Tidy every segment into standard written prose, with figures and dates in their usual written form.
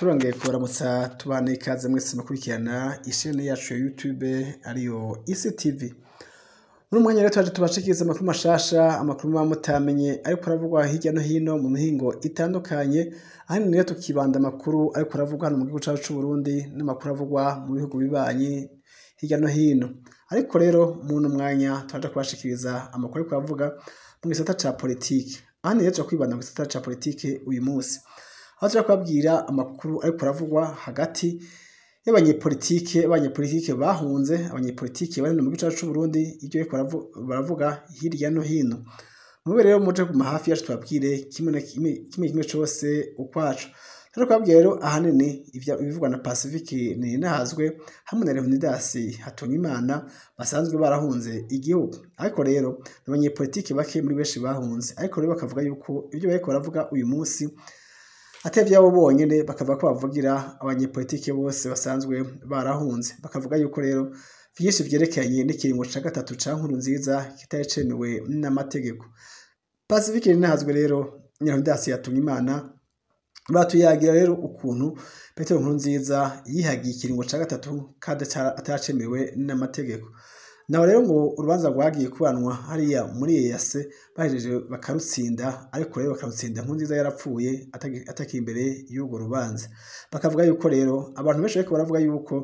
turongeye kubaramutsa tubana ikaze mwese mukurikirana ishene yacu ya YouTube ariyo ICTV. Muri mwanya rero twaje tubashikiriza amakuru mashasha, amakuru mutamenye ariko aravugwa hirya no hino mu mihingo itandukanye. Ahanini rero tukibanda amakuru ariko aravugwa hano mu gihugu cyacu c'u Burundi n'amakuru avugwa mu bihugu bibanyi hirya no hino. Ariko rero mu mwanya twaje kubashikiriza amakuru ariko avuga mu gisata ca politike. Ahanini rero kwibanda mu gisata ca politike uyu munsi. Aho turi kubabwira amakuru ariko aravugwa hagati y'abanyepolitike bahunze, abanyepolitike bari mu gihugu cyacu c'u Burundi, ibyo ariko baravuga hirya no hino. Mube rero muje ku mahafi yacu twabwire kimwe cyose ukwacu. Turi kubabwira rero ahanini ibivugwa na Pacifique Ninahazwe hamwe na Leonidas Hatungimana basanzwe barahunze igihugu. Ariko rero abanyepolitike bake muri benshi bahunze, ariko rero bakavuga yuko ibyo bariko baravuga uyu munsi atevye abo bonyene, bakavuga ko bavugira abanyepolitike bose basanzwe barahunze. Bakavuga yuko rero vyinshi vyerekanye n'ikiringo ca gatatu ca Nkurunziza kitari cemewe n'amategeko. Pacifique Ninahazwe rero Leonidas Hatungimana batuyagira rero ukuntu Petero Nkurunziza yihagiye ikiringo ca gatatu kandi atacemewe n'amategeko. Naho rero ngo urubanza rwagiye kubanwa hariya muri EAC bahejeje bakarutsinda, ariko rero bakarutsinda Nkurunziza yarapfuye ataki imbere y'urwo rubanza. Bakavuga yuko rero abantu benshi bariko baravuga yuko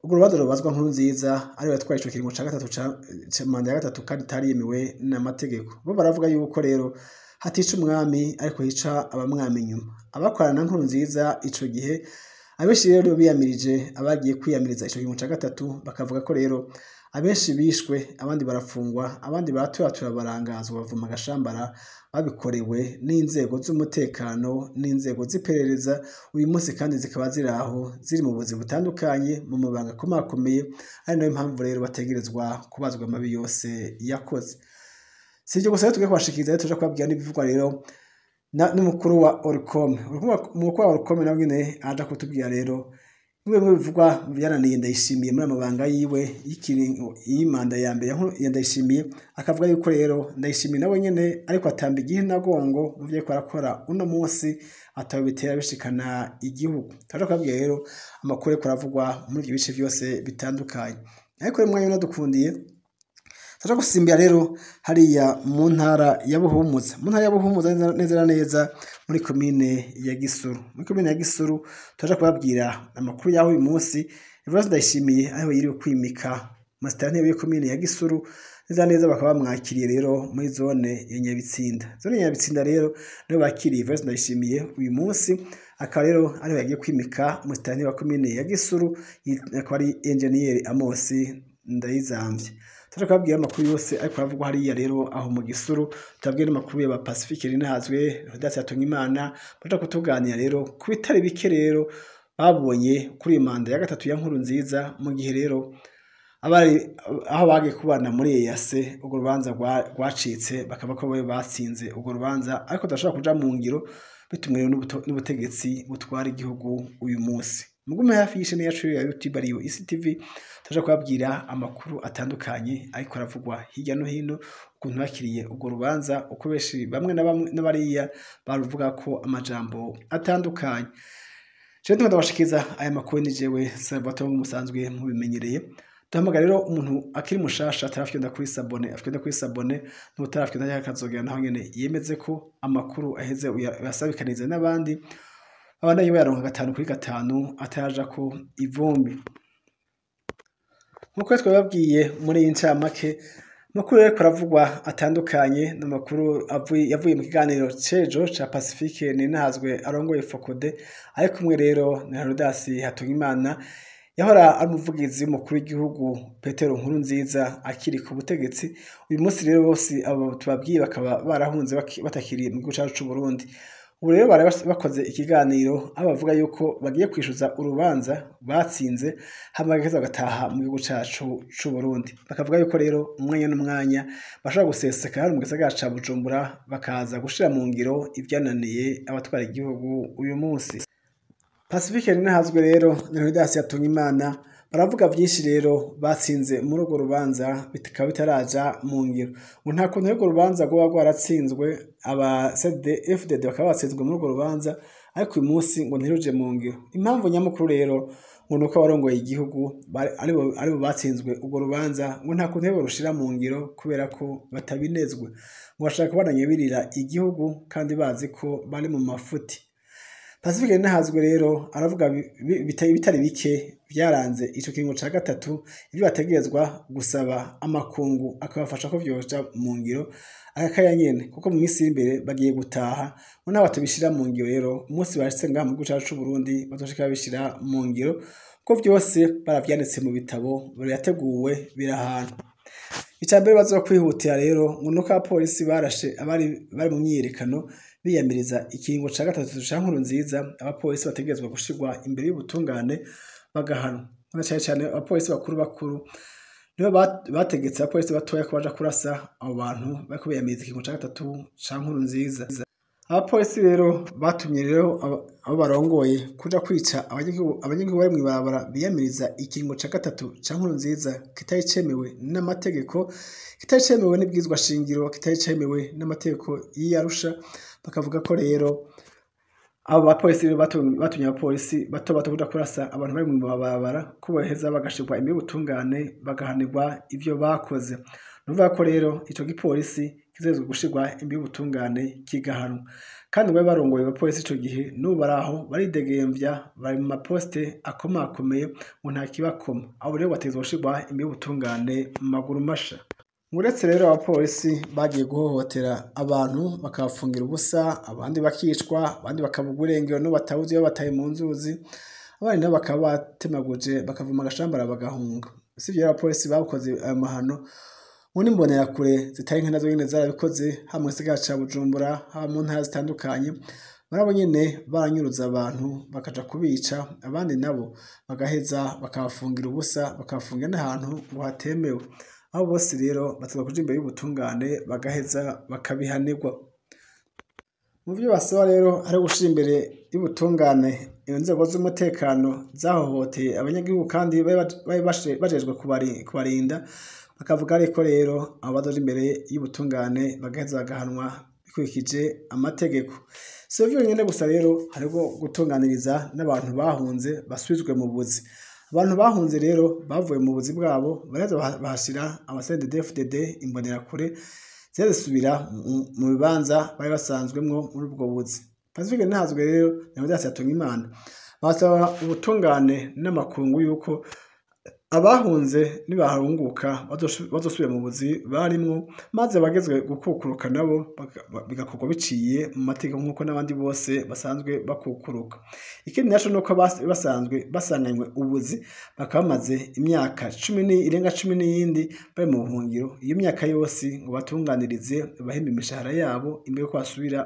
urwo rubanza rubazwa Nkurunziza ari we yatwaye ico kiringo ca gatatu ca manda ya gatatu kandi itari yemewe n'amategeko. Bo baravuga yuko rero hatica umwami ariko hica abamwami inyuma. Abakorana na Nkurunziza ico gihe abenshi rero biyamirije abagiye kwiyamiriza ico kiringo ca gatatu, bakavuga ko rero abenshi bishwe, abandi barafungwa, abandi baratura barangazwa bavuma agashambara, babikorewe n'inzego z'umutekano n'inzego z'iperereza uyu munsi, kandi zikaba ziraho ziri mu buzi butandukanye mu mabanga akomakomeye. Ari nayo mpamvu rero bategerezwa kubazwa amabi yose yakoze. Si ibyo gusa rero tugiye kubashikiriza rero tuje kubabwira n'ibivugwa rero n'umukuru wa Orcom. Umukuru wa Orcom nawe nyene aja kutubwira rero bimwe mu bivugwa byananiye Ndayishimiye muri amabanga yiwe y'imanda ya mbere ya Ndayishimiye. Akavuga yuko rero Ndayishimiye nawe nyene ariko atamba igihe nagongo mu vyo arakora uno munsi atawe bitera bishikana igihugu. Tuje kubabwira rero amakuru ariko aravugwa muri ibyo bice byose bitandukanye. Ariko rero mwanya dukundiye tuje gusimbira rero hariya mu ntara ya Buhumuza. Mu ntara ya Buhumuza neza neza muri komine ya Gisuru. Muri komine ya Gisuru tuje kubabwira amakuru yaho uyu munsi Evariste Ndayishimiye aho yiriwe kwimika masitanteri ya komine ya Gisuru. Neza neza bakaba bamwakiriye rero muri zone ya Nyabitsinda. Zone ya Nyabitsinda rero niho bakiriye Evariste Ndayishimiye uyu munsi, akaba rero ariho yagiye kwimika masitanteri wa komine ya Gisuru, akaba ari Engineer Amos Ndayizamvye. Tuje kubabwira amakuru yose ariko aravugwa hariya rero aho mu Gisuru. Tutabwira amakuru ya Pacifique Ninahazwe, Leonidas Hatungimana baje kutuganira rero ku bitari bike rero babonye kuri manda ya gatatu ya Nkurunziza, mu gihe rero abari aho bagiye kubana muri EAC urwo rubanza rwacitse, bakaba ko batsinze urwo rubanza, ariko tudashobora kuja mu ngiro bitumwe n'ubutegetsi butwara igihugu uyu munsi. Mugume hafi y'ishene yacu ya YouTube ariyo ICTV tuje kubabwira amakuru atandukanye ariko aravugwa hirya no hino, ukuntu bakiriye urwo rubanza, uko benshi bamwe n'abariya baruvuga ko amajambo atandukanye. Je ndabashikiriza aya makuru ni jewe Salvatore musanzwe mubimenyereye. Duhamagara rero umuntu akiri mushasha atarafyenda kuri sabone n'utarafyenda yakazogera naho nyene yemeze ko amakuru aheze uyasabikanize n'abandi abana yiwe yaronka 5/5 ataja ko ivumbi. Nkuko twababwiye muri iyi ncamake, makuru rero aravugwa atandukanye n'amakuru yavuye mu kiganiro cejo ca Pacifique Ninahazwe arongoye Fokode, ariko kumwe rero na Leonidas Hatungimana yahora ari umuvugizi w'umukuru w'igihugu Petero Nkurunziza akiri ku butegetsi. Uyu munsi rero bose abo tubabwiye bakaba barahunze batakiri mu gihugu cyacu c'u Burundi. Ubu rero bari bakoze ikiganiro aho bavuga yuko bagiye kwishuza urubanza batsinze hamageza bagataha mu gihugu cyacu c'u Burundi. Bakavuga yuko rero umwanya n'umwanya bashobora guseseka hari mu gisagara ca Bujumbura bakaza gushira mu ngiro ivyananiye abatwara igihugu uyu munsi. Pacifique Ninahazwe rero Leonidas Hatungimana baravuga byinshi rero batsinze muri urwo rubanza bikaba bitaraja mu ngiro ngo nta kuntu urwo rubanza rwoba rwaratsinzwe aba CNDD-FDD bakaba batsinzwe muri urwo rubanza ariko uyu munsi ngo ntiruje mu ngiro. Impamvu nyamukuru rero ngo nuko abarongoye igihugu aribo batsinzwe urwo rubanza ngo nta kuntu rushira mu ngiro kubera ko batabinezwe ngo bashaka kubandanya birira igihugu kandi bazi ko bari mu mafuti. Pacifique Ninahazwe rero aravuga bitari bike byaranze ico kiringo ca gatatu ibyo bategerezwa gusaba amakungu akabafasha ko vyoja mu ngiro akakaya nyene kuko mu minsi imbere bagiye gutaha ngo n'abatubishira mu ngiro rero umunsi bashitse ngaha mu gihugu cacu c'u Burundi bazoshika bishira mu ngiro ko vyose baravyanditse mu bitabo birateguwe birahana. Icambere bazokwihutira rero ngo nuko abapolisi barashe bari mu myiyerekano biyamiriza ikiringo ca gatatu ca Nkurunziza abapolisi bategerezwa gushirwa imbere y'ubutungane bagahanwa. Cyane abapolisi bakuru nibo bategetse abapolisi batoya ko baja kurasa abo bantu bariko biyamiriza ikiringo ca gatatu ca Nkurunziza. Abapolisi rero batumye rero abo barongoye kuja kwica abanyagihugu bari mw'ibarabara biyamiriza ikiringo ca gatatu ca Nkurunziza kitari cemewe n'amategeko, kitari cemewe n'ibwirizwa shingiro, kitari cemewe n'amategeko y'Arusha. Bakavuga ko rero abo bapolisi rero batumye abapolisi bato kuja kurasa abantu bari mw'ibarabara ko boheza bagashirwa imbere y'ubutungane bagahanirwa ivyo bakoze. Nuvuga ko rero ico gipolisi kizezwe gushirwa imbere y'ubutungane kigahanwa kandi ngo barongoye abapolisi ico gihe n'ubu baraho baridegemvya bari mu maposte akomakomeye ngo nta kibakoma. Abo rero batezwe gushirwa imbere y'ubutungane mu maguru masha. Uretse rero abapolisi bagiye guhohotera abantu bakabafungira ubusa, abandi bakicwa, abandi bakabugwa irengero no batabuze iyo bataye mu nzuzi, abandi nabo bakaba batemaguje bakavuma agashambara bagahunga. Sivyo abapolisi bakoze ayo mahano ngo n'imbonerakure zitari nke nazo nyene zarabikoze hamwe sigara ca Bujumbura haba mu ntara zitandukanye. Barabo nyene baranyuruza abantu bakaja kubica, abandi nabo bagaheza bakabafungira ubusa, bakabafungira n'ahantu ngo hatemewe. Abo bose rero batezwa kuja imbere y'ubutungane bagaheza bakabihanirwa. Mu vyo basaba rero ari gushira imbere y'ubutungane inzego z'umutekano zahohoteye abanyagihugu kandi bajejwe kubarinda, bakavuga ariko rero abo bazoja imbere y'ubutungane bagaheza bagahanwa bikurikije amategeko. Si vyo nyene gusa rero hariho gutunganiriza n'abantu bahunze basubizwe mu buzi. Abantu bahunze rero bavuye mu buzi bwabo bareza bahashira CNDD-FDD imbonerakure zisubira mu bibanza bari basanzwemwo muri ubwo buzi. Pacifique Ninahazwe rero Nyamudasa Imana basaba ubutungane n'amakungu yuko abahunze nibahunguka bazosubira mu buzi barimwo maze bagezwe gukukuruka nabo bigakorwa biciye mu mategeko nk'uko n'abandi bose basanzwe bakukuruka. Ikindi naco nuko basanzwe basanganywe ubuzi bakaba bamaze imyaka irenga 10 n'iyindi bari mu buhungiro. Iyo myaka yose ngo batunganirize bahembe imishahara yabo imbere ko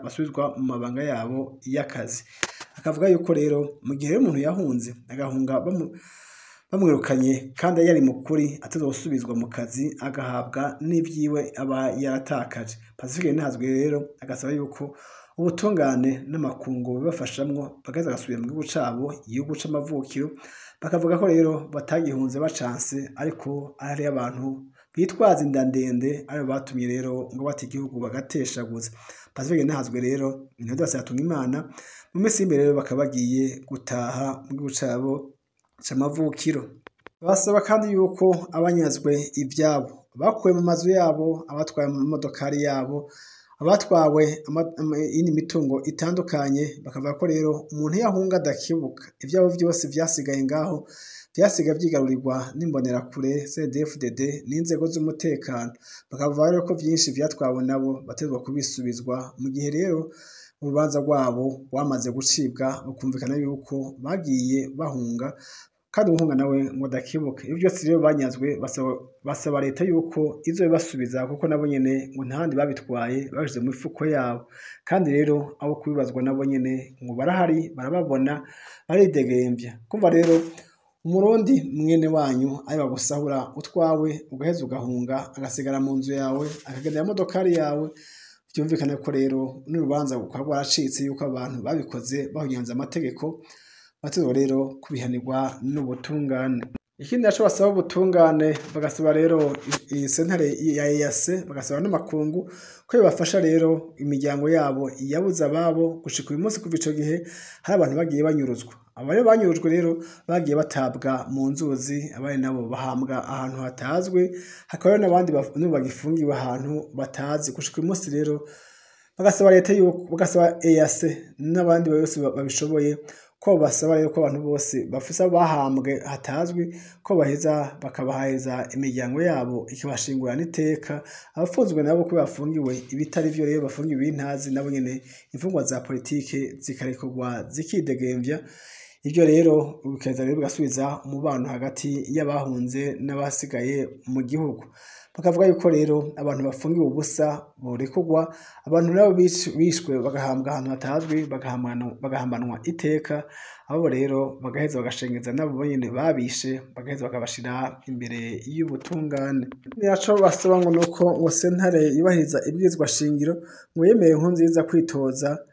basubizwa mu mabanga yabo y'akazi. Akavuga yuko rero mu gihe umuntu yahunze agahunga bamwirukanye kandi yari mukuri atazosubizwa mu kazi agahabwa n'ivyiwe aba yaratakaje. Pacifique Ninahazwe rero agasaba yuko ubutungane n'amakungu bibafashamwo bagaza gasubira mu gihugu cabo, igihugu c'amavukiro. Bakavuga ko rero batagihunze bacanse ariko ari abantu bitwaza inda ndende aribo batumye rero ngo bata igihugu bagateshaguza. Pacifique Ninahazwe rero Nyamudasa Imana mu minsi imbere rero bakaba bagiye gutaha mu gihugu cabo c'amavukiro. Basaba kandi yuko abanyazwe ivyabo bakuwe mu mazu yabo, abatwaye mu modokari yabo, abatwawe indi mitungo itandukanye, bakavuga ko rero umuntu yahunga adakibuka ivyabo vyose vyasigaye ngaho vyasiga vyigarurirwa n'imbonerakure CNDD-FDD n'inzego z'umutekano. Bakavuga rero ko vyinshi vyatwawe nabo bategwa kubisubizwa mu gihe rero urubanza rwabo wamaze gucibwa bukumvikana yuko bagiye bahunga kandi ubuhunga nawe ngo dakibuke. Ibyo byose rero banyazwe basaba leta yuko izo bibasubiza kuko nabo nyene ngo ntahandi babitwaye babishize mu mifuko yabo. Kandi rero abo kubibazwa nabo nyene ngo barahari barababona baridegemvya. Kumva rero umurundi mwene wanyu ari bagusahura utwawe ugaheza ugahunga agasigara mu nzu yawe akagenda ya modokari yawe, byumvikane ko rero n'urubanza ukaba rwaracitse yuko abantu babikoze bahunyanze amategeko batezwa rero kubihanirwa n'ubutungane. Ikindi naco basaba ubutungane bagasaba rero iyi sentare ya EAC bagasaba n'amakungu ko yobafasha rero imiryango yabo yabuze ababo gushika uyu munsi kuva ico gihe hari abantu bagiye banyuruzwa. Abo rero banyurujwe rero bagiye batabwa mu nzuzi abandi nabo bahambwa ahantu hatazwi hakaba n'abandi bagifungiwe ahantu batazi gushika uyu munsi rero bagasaba leta yuko bagasaba EAC n'abandi bose babishoboye ko basaba rero ko abantu bose bafisa bahambwe hatazwi ko baheza bakabaheza imiryango yabo ikabashingurana iteka abafunzwe nabo ko bafungiwe ibitari vyo rero bafungiwe ibintazi nabo nyene imfungwa za politike zikarekurwa zikidegemvya. Ivyo rero bikaza rero bigasubiza umubano hagati y'abahunze n'abasigaye mu gihugu. Bakavuga yuko rero abantu bafungiwe ubusa borekurwa, abantu nabo bishwe bagahambwa ahantu hatazwi bagahambanwa iteka, abo rero bagaheza bagashengeza nabo nyene babishe bagaheza bakabashira imbere y'ubutungane. Nico basaba ngo nuko ngo sentare yubahiriza ibwirizwa shingiro ngo yemeye Nkurunziza kwitoza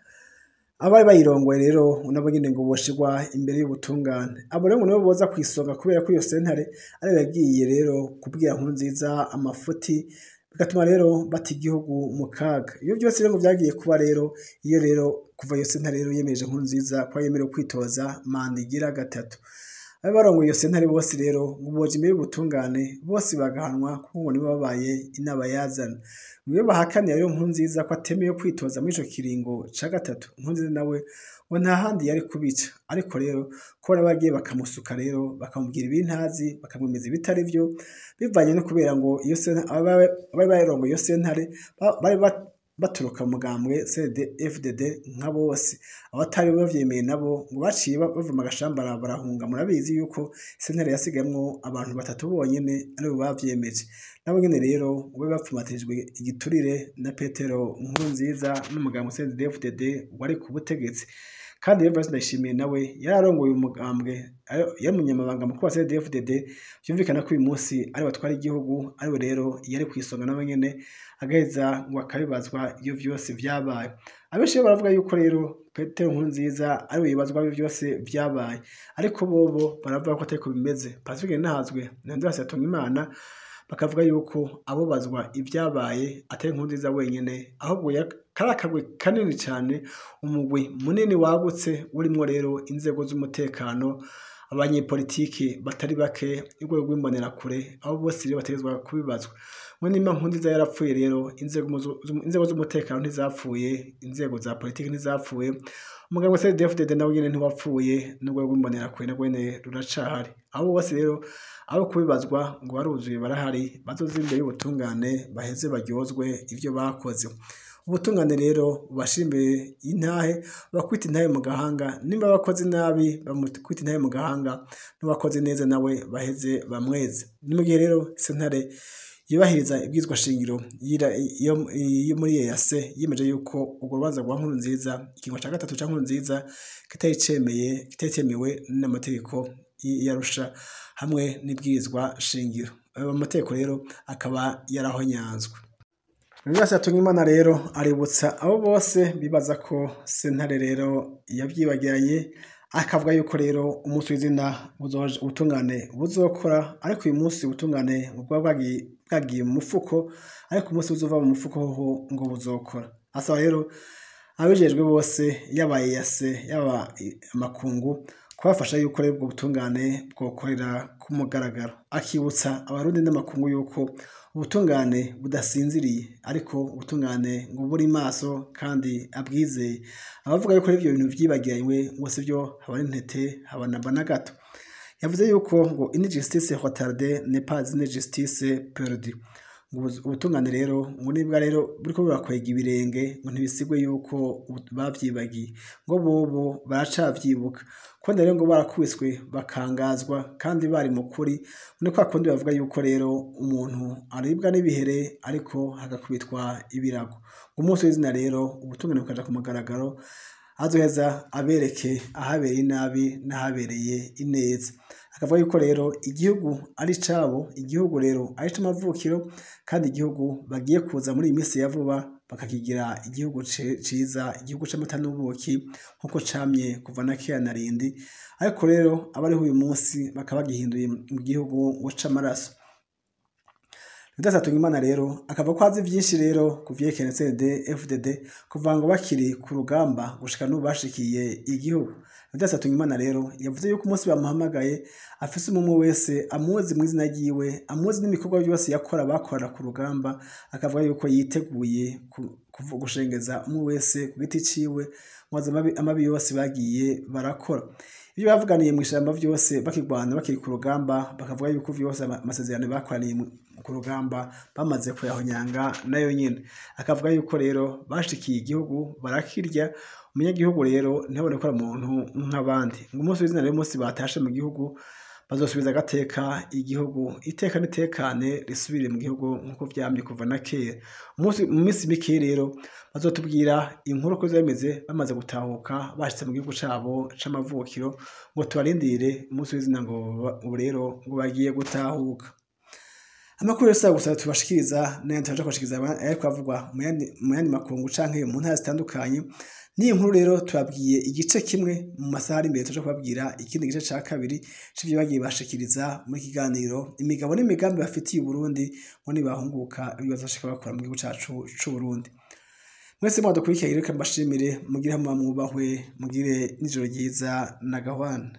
abari bayirongoye rero nabo nyene ngo boshirwa imbere y'ubutungane. Abo rero ngo nibo boza kwisonga kubera ko iyo sentare ari yagiye rero kubwira Nkurunziza amafuti bigatuma rero bata igihugu mu kaga. Iyo byose rero byagiye kuba rero iyo rero kuva iyo sentare rero yemeje Nkurunziza ko yemerewe kwitoza manda igira gatatu. Abo barongoye iyo sentare bose rero ngo boje imbere y'ubutungane bose bagahanwa kuko nibo babaye inabayazana. Iyo bahakaniye rero Nkurunziza ko atemeye kwitoza muri ico kiringo ca gatatu, Nkurunziza nawe ngo nta handi yari kubica, ariko rero ko bagiye bakamusuka rero bakamubwira ibintazi bakamwemeza ibitari vyo bivanye no kubera ngo iyo sentare bari barongoye iyo sentare bari baturuka mugambwe CNDD-FDD nka bose abatari bavyemeye nabo ngo baciye bava mu gashambara barahunga. Murabizi yuko sentare yasigamwo abantu batatu bonyene aribo bavyemeje nabo nyene rero ngo bapfumatirijwe igiturire na Petero Nkurunziza n'umugambwe CNDD-FDD wari ku butegetsi. Kandi rero Ndayishimiye nawe yararongoye umugambwe yamunyamabanga mukuru wa CNDD-FDD byumvikana ko uyu munsi ari batwara igihugu ariwe rero yari kwisonga nabo nyene agaheza ngo akabibazwa iyo vyose vyabaye. Abenshi baravuga yuko rero Petero Nkurunziza ariwe yibazwa byose vyabaye, ariko bobo baravuga ko atari ko bimeze. Pacifique Nahazwe na Andreas Hatungimana bakavuga yuko abo bazwa ivyabaye atari Nkurunziza wenyene ahubwo karakagwe kanini cyane, umugwi munini wagutse urimo rero inzego z'umutekano, abanyepolitiki batari bake, urwego rw'imbonerakure, abo bose rero bategezwa kubibazwa. Nimba Nkurunziza yarapfuye rero inzego z'umutekano ntizapfuye, inzego za politiki ntizapfuye, umugabo CNDD-FDD nawe nyene ntiwapfuye, n'urwego rw'imbonerakure narwo nyene ruracahari. Abo bose rero abo kubibazwa ngo baruzuye barahari, bazoza imbere y'ubutungane baheze baryozwe ivyo bakoze. Ubutungane rero bubashimbe intahe bakwita intahe mu gahanga, nimba bakoze nabi bamukwita intahe mu gahanga, n'ubakoze neza nawe baheze bamweze. Ni mu gihe rero sentare yubahiriza ibwirizwa shingiro yo muri EAC yemeje yuko urwo rubanza rwa Nkurunziza ikingo ca gatatu ca Nkurunziza kitari n'amategeko y'Arusha hamwe n'ibwirizwa shingiro. Ayo mategeko rero akaba yarahonyanzwe. Andreas Hatungimana rero aributsa abo bose bibaza ko sentare rero yavyibagiranye, akavuga yuko rero umunsi w'izina ubutungane buzokora, ariko uyu munsi ubutungane bwagiye mu mufuko, ariko umunsi uzova mu mufuko ho ngo buzokora. Asaba rero abijejwe bose yaba EAC yaba amakungu kubafasha yuko rero ubwo butungane bwokorera ku mugaragaro. Akibutsa abarundi n'amakungu yuko ubutungane budasinziriye, ariko ubutungane ngo buri maso kandi abwizeye. Abavuga yuko ivyo bintu vyibagiranywe ngo sivyo habana intete habana na gato. Yavuze yuko ngo une justice retardée n'est pas une justice perdue. Ubutungane rero ngo nibwa rero buriko burakwega ibirenge ngo ntibisigwe yuko bavyibagiye, ngo bobo baracavyibuka ko rero ngo barakwiswe bakangazwa kandi bari mu kuri. Niko akundi bavuga yuko rero umuntu aribwa n'ibihere ariko hagakubitwa ibirago. Umunsi w'izina rero ubutungane bukaja ku mugaragaro, azoheza abereke ahabereye inabi n'ahabereye ineza. Akavuga yuko rero igihugu ari cabo, igihugu rero ari c'amavukiro, kandi igihugu bagiye kuza muri iyi minsi ya vuba bakakigira igihugu ciza, igihugu c'amata n'ubuki nk'uko camye kuva na kera na rindi, ariko rero abariho uyu munsi bakaba bagihinduye mu gihugu ngo c'amaraso. Leonidas Hatungimana rero akava ko azi vyinshi rero ku vyerekeye CNDD FDD kuva ngo bakiri ku rugamba gushika n'ubu bashikiye igihugu. Leonidas Hatungimana rero yavuze yuko umunsi bamuhamagaye afise umwe wese amuzi mu izina ryiwe, amuzi n'imikorwa yose yakora bakorana ku rugamba, akavuga yuko yiteguye gushengeza umwe wese ku giti ciwe mwaza amabi yose bagiye barakora. Ibyo bavuganiye mu ishamba vyose bakigwana bakiri ku rugamba, bakavuga yuko vyose amasezerano bakoraniye ku rugamba bamaze kuyahonyanga nayo nyene. Akavuga yuko rero bashikiye igihugu barakirya, umunyagihugu rero ntibone ko ari umuntu nk'abandi. Ngo umunsi w'izina rero umunsi batashe mu gihugu bazosubiza agateka igihugu, iteka n'itekane risubire mu gihugu nk'uko vyamye kuva na kera. Mu minsi mike rero bazotubwira inkuru ko zemeze bamaze gutahuka bashitse mu gihugu cabo c'amavukiro, ngo tubarindire umunsi w'izina ngo ubu rero ngo bagiye gutahuka. Amakuru yose gusa tubashikiriza n'ayandi turaja kubashikiriza ariko avugwa mu yandi makungu canke mu ntara zitandukanye. Niyi nkuru rero tubabwiye igice kimwe, mu masaha ari imbere turaja kubabwira ikindi gice ca kabiri c'ivyo bagiye bashikiriza muri kiganiro imigabo n'imigambi bafitiye Uburundi ngo nibahunguka ibibazoshika bakora mu gihugu cacu c'Uburundi. Mwese mwadukurikiye rero mbashimire, mugire hamwe mwubahwe, mugire n'ijoro ryiza na gahwana.